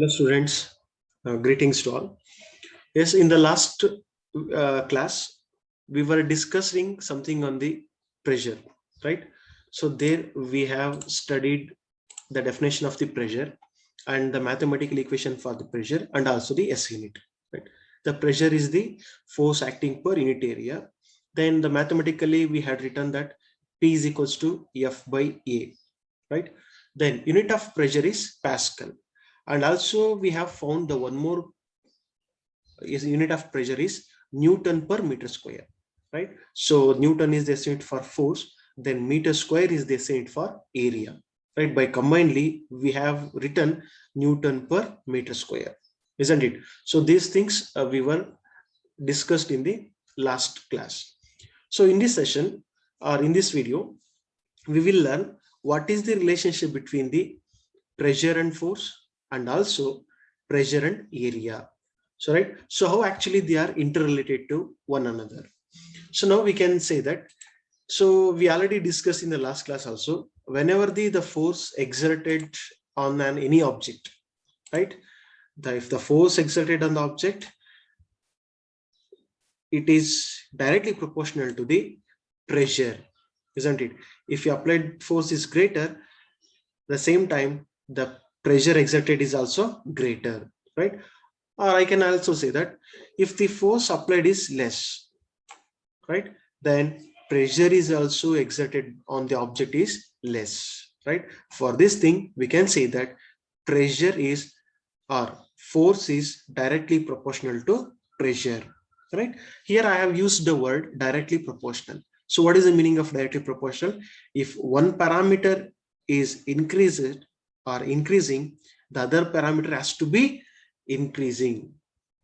Hello students, greetings to all. Yes, in the last class, we were discussing something on the pressure, right? So there we have studied the definition of the pressure and the mathematical equation for the pressure and also the S unit, right? The pressure is the force acting per unit area. Then the mathematically we had written that P is equals to F by A, right? Then unit of pressure is Pascal. And also we have found the one more unit of pressure is Newton per meter square, right? So Newton is the unit for force, then meter square is the unit for area, right? By combinedly, we have written Newton per meter square, isn't it? So these things we were discussed in the last class. So in this session or in this video, we will learn what is the relationship between the pressure and force and also pressure and area. So right, so how actually they are interrelated to one another. So now we can say that, so we already discussed in the last class also, whenever the force exerted on any object, right, if the force exerted on the object, it is directly proportional to the pressure, isn't it? If the applied force is greater, the same time the pressure exerted is also greater, right? Or I can also say that if the force applied is less, right, then pressure is also exerted on the object is less, right? For this thing, we can say that pressure is or force is directly proportional to pressure, right? Here I have used the word directly proportional. So what is the meaning of directly proportional? If one parameter is increased or increasing, the other parameter has to be increasing,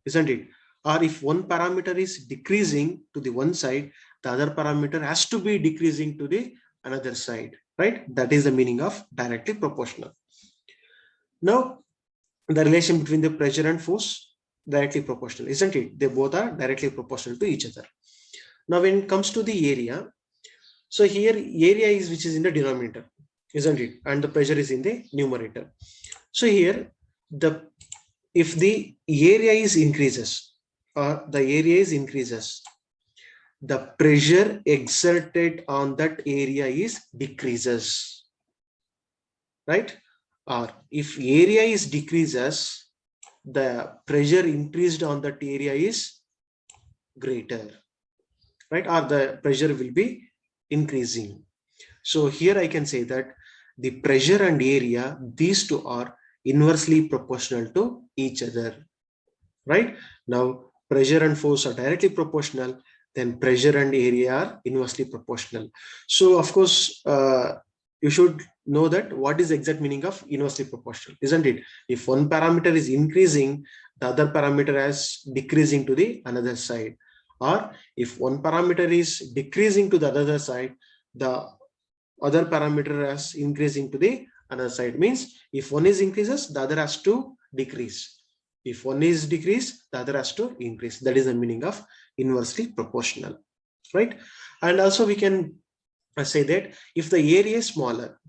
isn't it? Or if one parameter is decreasing to the one side, the other parameter has to be decreasing to the another side, right? That is the meaning of directly proportional. Now, the relation between the pressure and force, directly proportional, isn't it? They both are directly proportional to each other. Now, when it comes to the area, so here area is which is in the denominator, isn't it? And the pressure is in the numerator. So here, if the area is increases or the area is increases, the pressure exerted on that area is decreases, right? Or if area is decreases, the pressure increased on that area is greater, right? Or the pressure will be increasing. So here I can say that the pressure and area, these two are inversely proportional to each other, right? Now pressure and force are directly proportional, then pressure and area are inversely proportional. So of course, you should know that what is the exact meaning of inversely proportional, isn't it? If one parameter is increasing, the other parameter is decreasing to the another side. Or if one parameter is decreasing to the other side, the other parameter is increasing to the another side. Means if one is increases, the other has to decrease. If one is decreased, the other has to increase. That is the meaning of inversely proportional, right? And also we can say that if the area is smaller,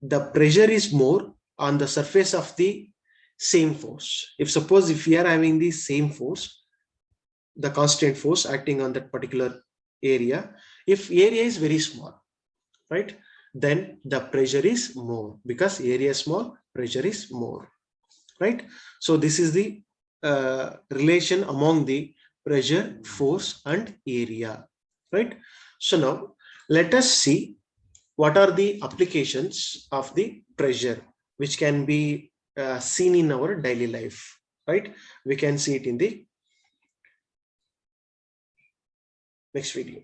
the pressure is more on the surface of the same force. If suppose if we are having the same force, the constant force acting on that particular area, if area is very small, right, then the pressure is more, because area is small, pressure is more, right? So this is the relation among the pressure, force and area, right? So now let us see what are the applications of the pressure which can be seen in our daily life, right? We can see it in the next video.